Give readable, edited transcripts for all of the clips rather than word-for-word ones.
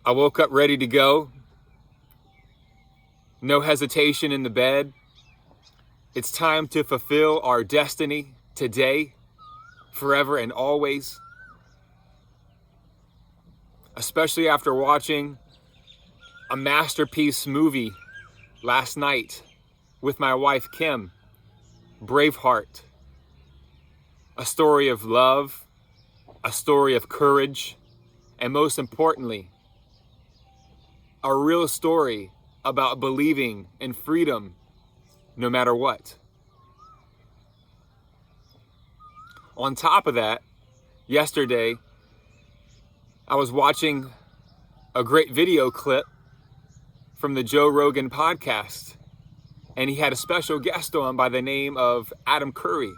I woke up ready to go. No hesitation in the bed. It's time to fulfill our destiny today, forever and always. Especially after watching a masterpiece movie last night with my wife, Kim, Braveheart. A story of love, a story of courage, and most importantly, a real story about believing in freedom no matter what. On top of that, yesterday, I was watching a great video clip from the Joe Rogan podcast, and he had a special guest on by the name of Adam Curry.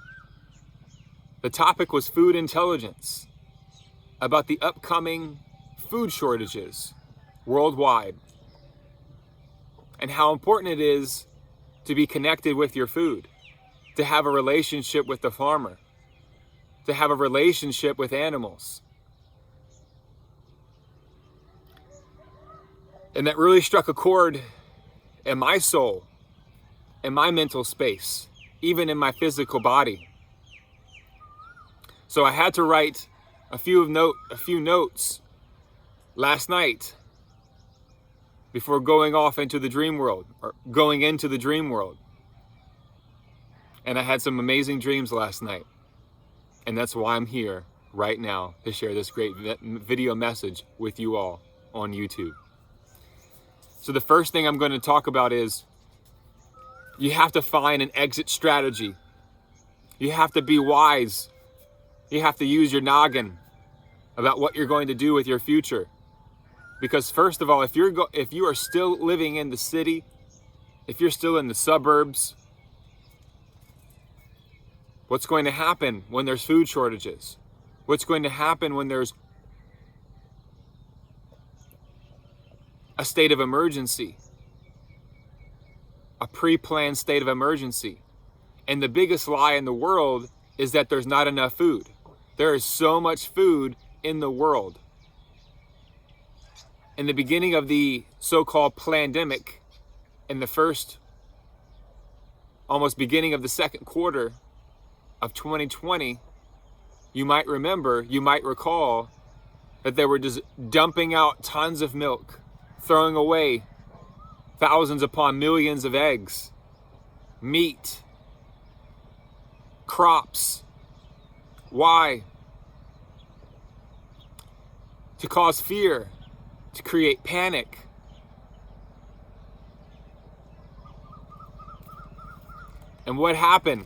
The topic was food intelligence, about the upcoming food shortages worldwide, and how important it is to be connected with your food, to have a relationship with the farmer, to have a relationship with animals. And that really struck a chord in my soul, in my mental space, even in my physical body. So I had to write a few notes last night before going off into the dream world, or going into the dream world. And I had some amazing dreams last night. And that's why I'm here right now to share this great video message with you all on YouTube. So the first thing I'm going to talk about is you have to find an exit strategy. You have to be wise. You have to use your noggin about what you're going to do with your future. Because first of all, if you are still living in the city, if you're still in the suburbs, what's going to happen when there's food shortages? What's going to happen when there's a state of emergency? A pre-planned state of emergency. And the biggest lie in the world is that there's not enough food. There is so much food in the world. In the beginning of the so-called pandemic, in the first, almost beginning of the second quarter of 2020, you might recall that they were just dumping out tons of milk, throwing away thousands upon millions of eggs, meat, crops. Why? To cause fear, to create panic. And what happened?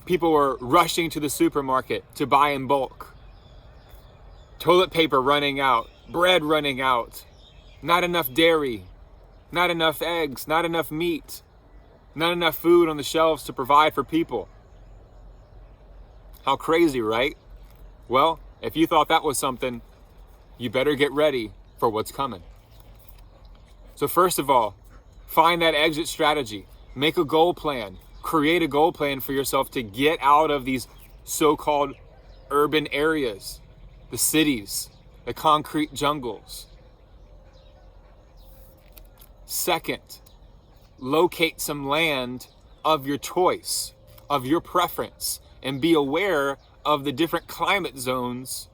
People were rushing to the supermarket to buy in bulk. Toilet paper running out, bread running out, not enough dairy, not enough eggs, not enough meat, not enough food on the shelves to provide for people. How crazy, right? Well, if you thought that was something, you better get ready for what's coming. So first of all, find that exit strategy. Make a goal plan. Create a goal plan for yourself to get out of these so-called urban areas, the cities, the concrete jungles. Second, locate some land of your choice, of your preference, and be aware of the different climate zones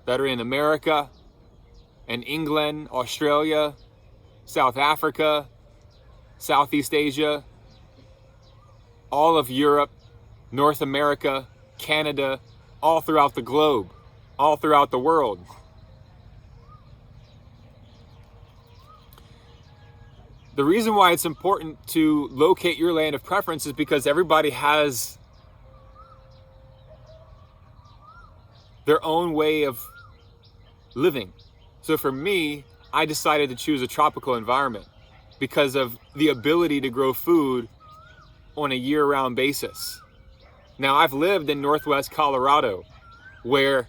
that are in America and England, Australia, South Africa, Southeast Asia, all of Europe, North America, Canada, all throughout the globe, all throughout the world. The reason why it's important to locate your land of preference is because everybody has their own way of living. So for me, I decided to choose a tropical environment because of the ability to grow food on a year-round basis. Now, I've lived in Northwest Colorado, where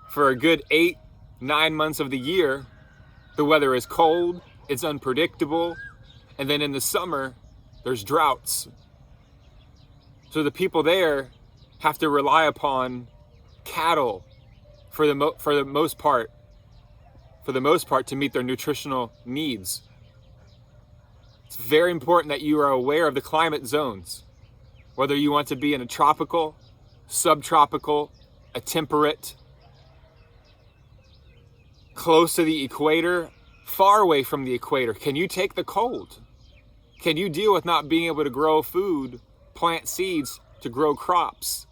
for a good 8-9 months of the year, the weather is cold, it's unpredictable, and then in the summer, there's droughts. So the people there have to rely upon cattle for the most part for the most part, to meet their nutritional needs. It's very important that you are aware of the climate zones, whether you want to be in a tropical, subtropical, a temperate, close to the equator, far away from the equator. Can you take the cold? Can you deal with not being able to grow food, plant seeds to grow crops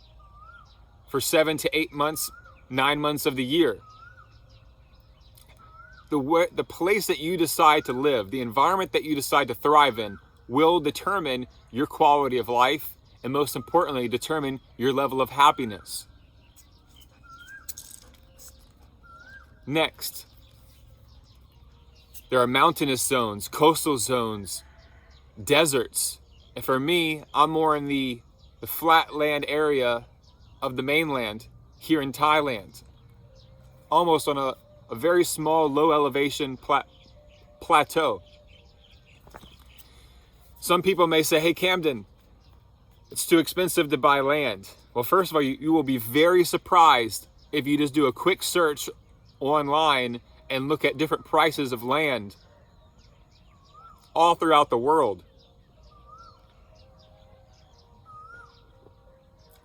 for 7 to 8 months, 9 months of the year? The place that you decide to live, the environment that you decide to thrive in, will determine your quality of life, and most importantly, determine your level of happiness. Next, there are mountainous zones, coastal zones, deserts. And for me, I'm more in the flat land area of the mainland here in Thailand, almost on a very small, low elevation plateau. Some people may say, hey, Camden, it's too expensive to buy land. Well, first of all, you will be very surprised if you just do a quick search online and look at different prices of land all throughout the world.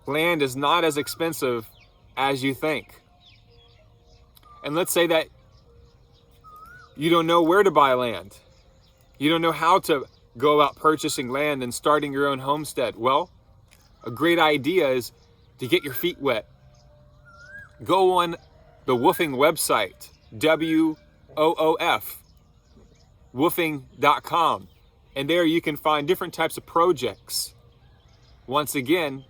Land is not as expensive as you think. And let's say that you don't know where to buy land. You don't know how to go about purchasing land and starting your own homestead. Well, a great idea is to get your feet wet. Go on the woofing website, WOOF, woofing.com. And there you can find different types of projects. Once again,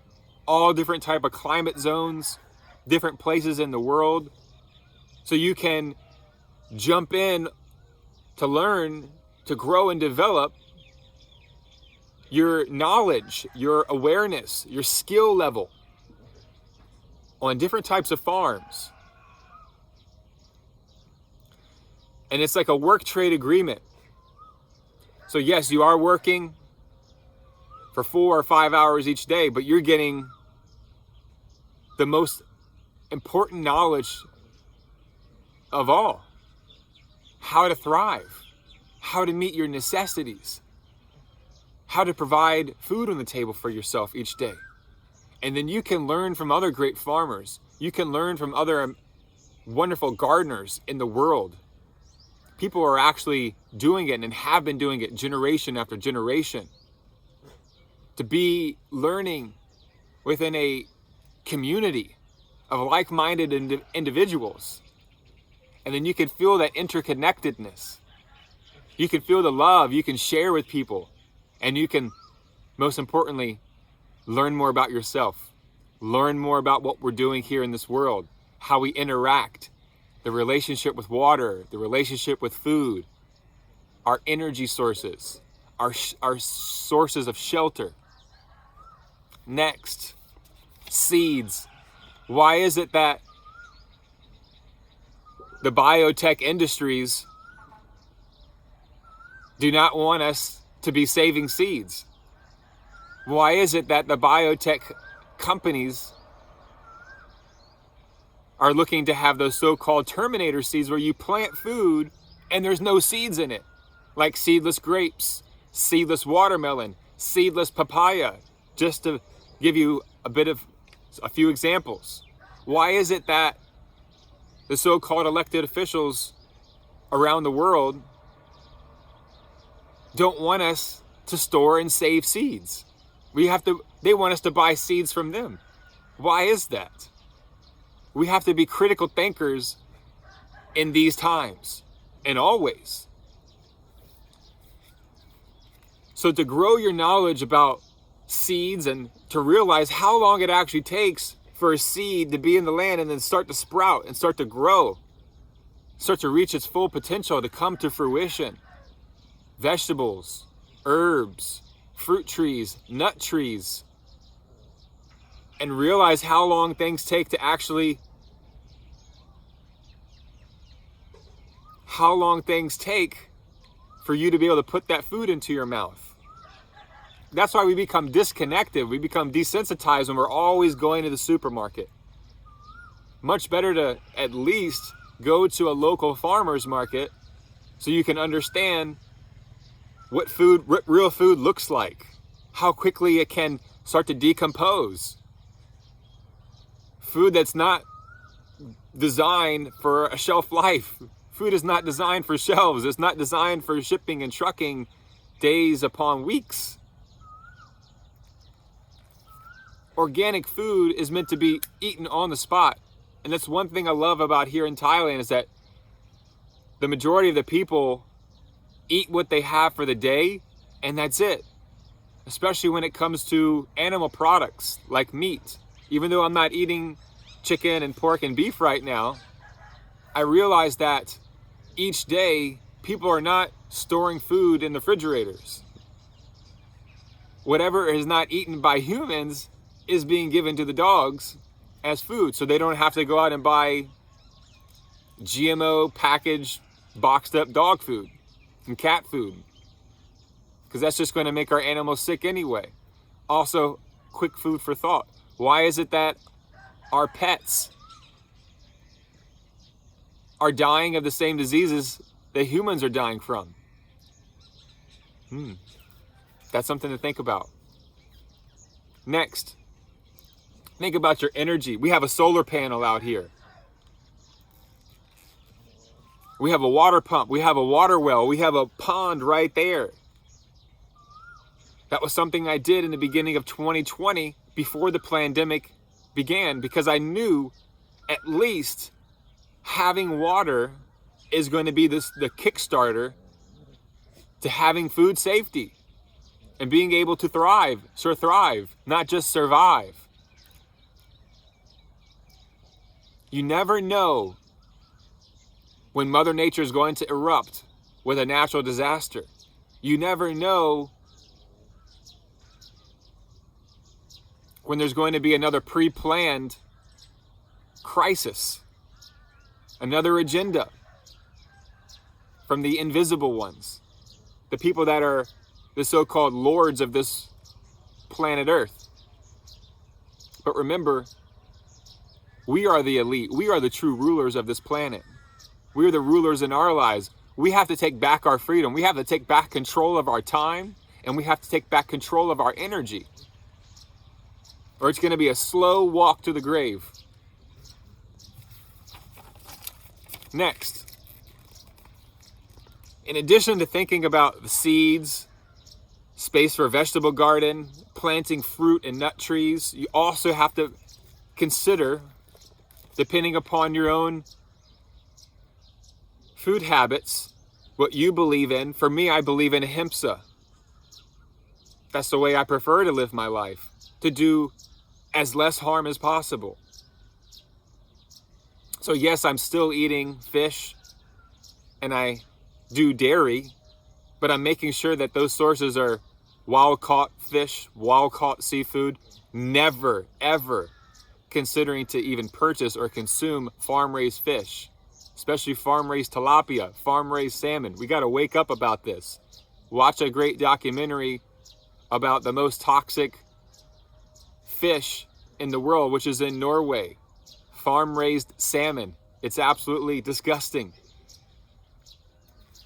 all different type of climate zones, different places in the world. So you can jump in to learn, to grow and develop your knowledge, your awareness, your skill level on different types of farms. And it's like a work trade agreement. So yes, you are working for 4 or 5 hours each day, but you're getting the most important knowledge of all. How to thrive, how to meet your necessities, how to provide food on the table for yourself each day. And then you can learn from other great farmers. You can learn from other wonderful gardeners in the world. People are actually doing it and have been doing it generation after generation. To be learning within a community of like-minded individuals. And then you can feel that interconnectedness. You can feel the love you can share with people. And you can, most importantly, learn more about yourself. Learn more about what we're doing here in this world. How we interact. The relationship with water. The relationship with food. Our energy sources. Our sources of shelter. Next, seeds. Why is it that the biotech industries do not want us to be saving seeds? Why is it that the biotech companies are looking to have those so-called terminator seeds where you plant food and there's no seeds in it? Like seedless grapes, seedless watermelon, seedless papaya, just to give you a few examples. Why is it that the so-called elected officials around the world don't want us to store and save seeds? They want us to buy seeds from them. Why is that? We have to be critical thinkers in these times and always. So to grow your knowledge about seeds and to realize how long it actually takes for a seed to be in the land and then start to sprout and start to grow, start to reach its full potential, to come to fruition. Vegetables, herbs, fruit trees, nut trees, and realize how long things take to actually, how long things take for you to be able to put that food into your mouth. That's why we become disconnected. We become desensitized when we're always going to the supermarket. Much better to at least go to a local farmer's market so you can understand what real food looks like, how quickly it can start to decompose. Food that's not designed for a shelf life. Food is not designed for shelves. It's not designed for shipping and trucking days upon weeks. Organic food is meant to be eaten on the spot. And that's one thing I love about here in Thailand, is that the majority of the people eat what they have for the day, and that's it. Especially when it comes to animal products like meat. Even though I'm not eating chicken and pork and beef right now, I realize that each day people are not storing food in the refrigerators. Whatever is not eaten by humans is being given to the dogs as food, so they don't have to go out and buy GMO packaged boxed up dog food and cat food, because that's just going to make our animals sick anyway. Also, quick food for thought. Why is it that our pets are dying of the same diseases that humans are dying from? That's something to think about. Next, think about your energy. We have a solar panel out here. We have a water pump. We have a water well. We have a pond right there. That was something I did in the beginning of 2020 before the pandemic began, because I knew at least having water is going to be the Kickstarter to having food safety and being able to thrive, not just survive. You never know when Mother Nature is going to erupt with a natural disaster. You never know when there's going to be another pre-planned crisis, another agenda from the invisible ones, the people that are the so-called lords of this planet Earth. But remember, we are the elite. We are the true rulers of this planet. We are the rulers in our lives. We have to take back our freedom. We have to take back control of our time, and we have to take back control of our energy, or it's going to be a slow walk to the grave. Next, in addition to thinking about the seeds, space for a vegetable garden, planting fruit and nut trees, you also have to consider, depending upon your own food habits, what you believe in. For me, I believe in ahimsa. That's the way I prefer to live my life, to do as less harm as possible. So yes, I'm still eating fish and I do dairy, but I'm making sure that those sources are wild-caught fish, wild-caught seafood, never, ever considering to even purchase or consume farm-raised fish, especially farm-raised tilapia, farm-raised salmon. We got to wake up about this. Watch a great documentary about the most toxic fish in the world, which is in Norway. Farm-raised salmon. It's absolutely disgusting.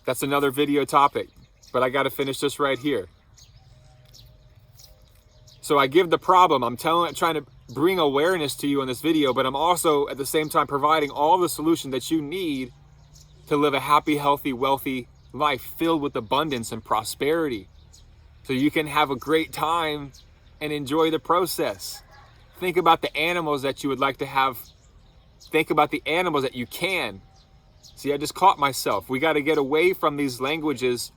That's another video topic, but I got to finish this right here. So I give the problem. I'm trying to bring awareness to you in this video, but I'm also at the same time providing all the solution that you need to live a happy, healthy, wealthy life filled with abundance and prosperity, so you can have a great time and enjoy the process. Think about the animals that you would like to have. Think about the animals that you can. See, I just caught myself. We got to get away from these languages,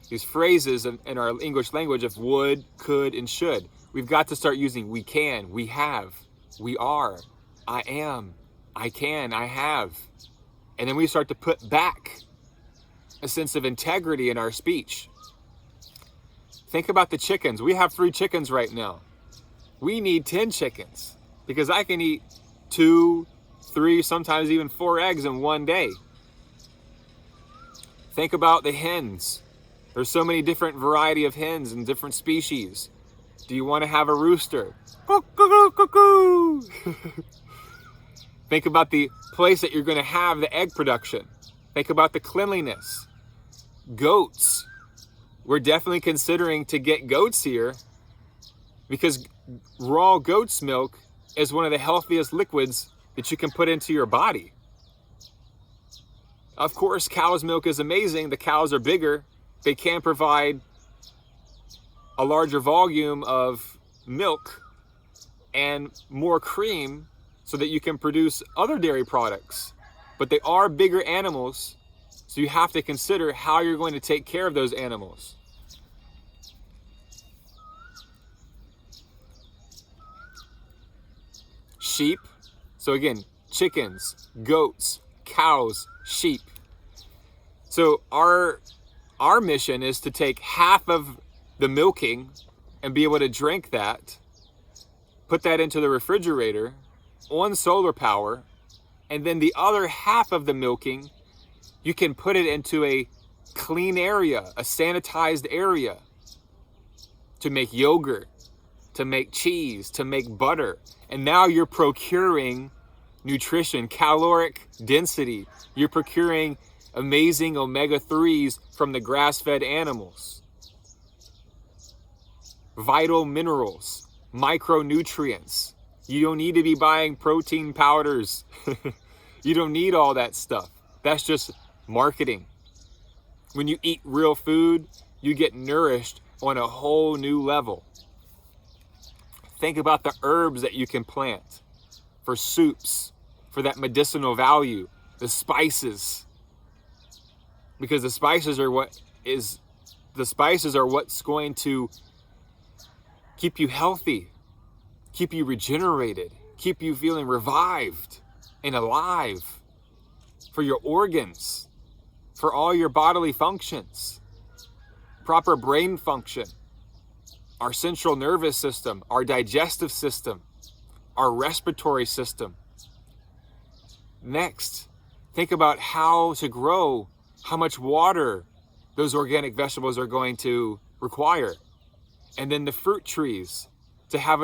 these phrases in our English language of would, could, and should. We've got to start using we can, we have, we are, I am, I can, I have. And then we start to put back a sense of integrity in our speech. Think about the chickens. We have 3 chickens right now. We need 10 chickens because I can eat 2, 3, sometimes even 4 eggs in one day. Think about the hens. There's so many different variety of hens and different species. Do you want to have a rooster? Cuckoo, cuckoo. Think about the place that you're going to have the egg production. Think about the cleanliness. Goats. We're definitely considering to get goats here because raw goat's milk is one of the healthiest liquids that you can put into your body. Of course, cow's milk is amazing. The cows are bigger. They can provide a larger volume of milk and more cream so that you can produce other dairy products. But they are bigger animals, so you have to consider how you're going to take care of those animals. Sheep. So again, chickens, goats, cows, sheep. So our mission is to take half of the milking and be able to drink that, put that into the refrigerator on solar power, and then the other half of the milking, you can put it into a clean area, a sanitized area, to make yogurt, to make cheese, to make butter. And now you're procuring nutrition, caloric density. You're procuring amazing omega-3s from the grass-fed animals. Vital minerals, micronutrients. You don't need to be buying protein powders. You don't need all that stuff. That's just marketing. When you eat real food, you get nourished on a whole new level. Think about the herbs that you can plant for soups, for that medicinal value, the spices. Because the spices are what's going to keep you healthy, keep you regenerated, keep you feeling revived and alive for your organs, for all your bodily functions, proper brain function, our central nervous system, our digestive system, our respiratory system. Next, think about how to grow, how much water those organic vegetables are going to require. And then the fruit trees, to have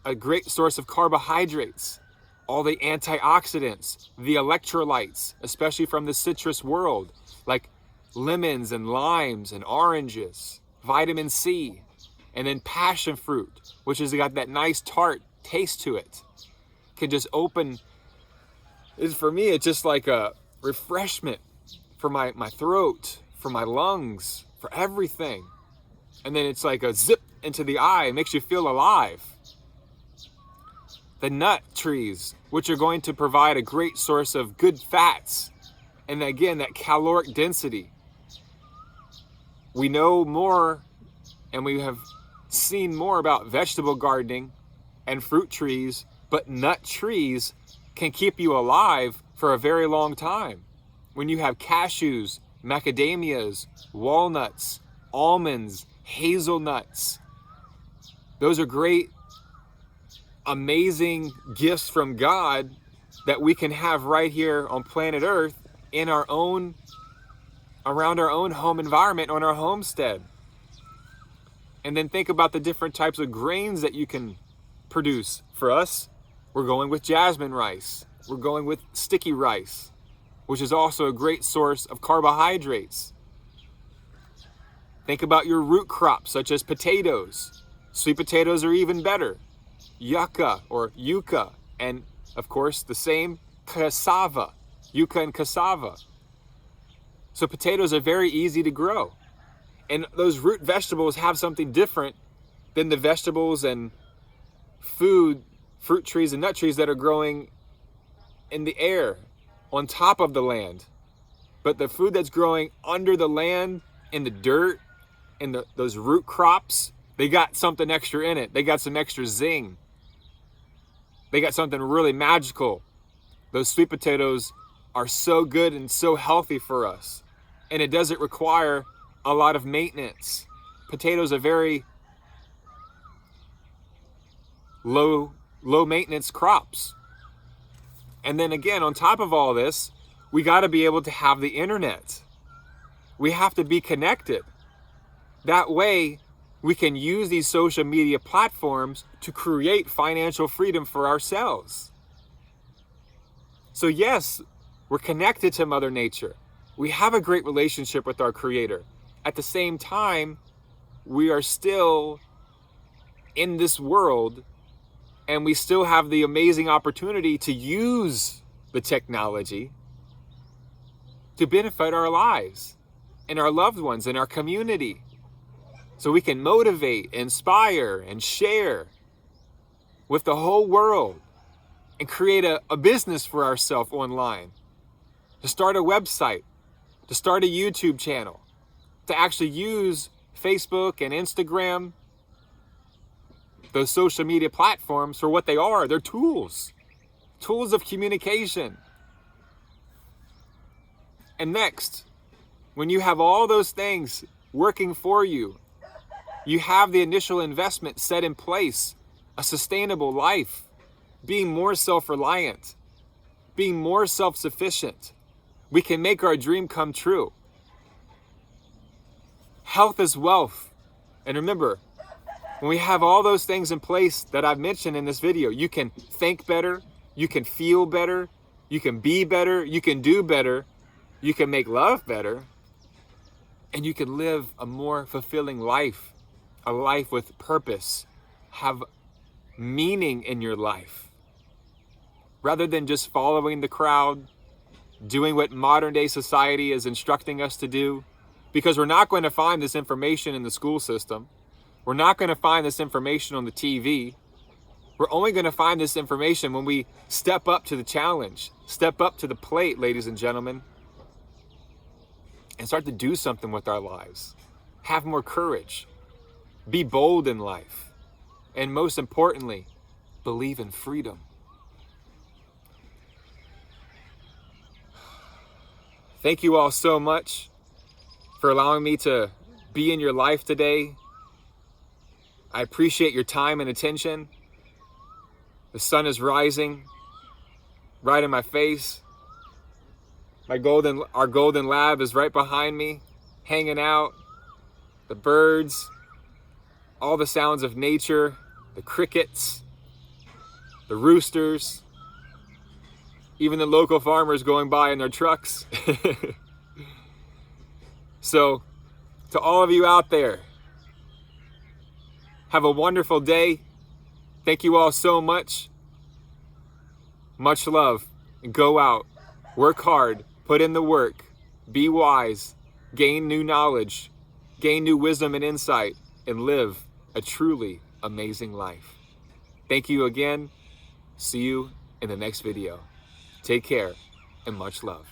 a great source of carbohydrates, all the antioxidants, the electrolytes, especially from the citrus world, like lemons and limes and oranges, vitamin C, and then passion fruit, which has got that nice tart taste to it. Can just open, for me, it's just like a refreshment for my throat, for my lungs, for everything. And then it's like a zip into the eye. It makes you feel alive. The nut trees, which are going to provide a great source of good fats. And again, that caloric density. We know more and we have seen more about vegetable gardening and fruit trees, but nut trees can keep you alive for a very long time. When you have cashews, macadamias, walnuts, almonds, hazelnuts, those are great, amazing gifts from God that we can have right here on planet Earth in our own, around our own home environment, on our homestead. And then think about the different types of grains that you can produce. For us, we're going with jasmine rice. We're going with sticky rice, which is also a great source of carbohydrates. Think about your root crops, such as potatoes. Sweet potatoes are even better. Yucca or yucca, and of course the same cassava, yucca and cassava. So potatoes are very easy to grow. And those root vegetables have something different than the vegetables and fruit trees and nut trees that are growing in the air, on top of the land. But the food that's growing under the land, in the dirt, in those root crops, they got something extra in it. They got some extra zing. They got something really magical. Those sweet potatoes are so good and so healthy for us. And it doesn't require a lot of maintenance. Potatoes are very low maintenance crops. And then again, on top of all this, we got to be able to have the internet. We have to be connected. That way, we can use these social media platforms to create financial freedom for ourselves. So yes, we're connected to Mother Nature. We have a great relationship with our Creator. At the same time, we are still in this world, and we still have the amazing opportunity to use the technology to benefit our lives and our loved ones and our community. So we can motivate, inspire, and share with the whole world and create a business for ourselves online, to start a website, to start a YouTube channel, to actually use Facebook and Instagram, those social media platforms, for what they are. They're tools of communication. And next, when you have all those things working for you, you have the initial investment set in place, a sustainable life, being more self-reliant, being more self-sufficient. We can make our dream come true. Health is wealth. And remember, when we have all those things in place that I've mentioned in this video, you can think better, you can feel better, you can be better, you can do better, you can make love better, and you can live a more fulfilling life, a life with purpose, have meaning in your life, rather than just following the crowd, doing what modern day society is instructing us to do, because we're not going to find this information in the school system. We're not going to find this information on the TV. We're only going to find this information when we step up to the challenge, step up to the plate, ladies and gentlemen, and start to do something with our lives. Have more courage. Be bold in life. And most importantly, believe in freedom. Thank you all so much for allowing me to be in your life today. I appreciate your time and attention. The sun is rising right in my face. Our golden lab is right behind me, hanging out. The birds, all the sounds of nature, the crickets, the roosters, even the local farmers going by in their trucks. So, to all of you out there, have a wonderful day. Thank you all so much. Much love. And go out, work hard, put in the work, be wise, gain new knowledge, gain new wisdom and insight, and live a truly amazing life. Thank you again. See you in the next video. Take care and much love.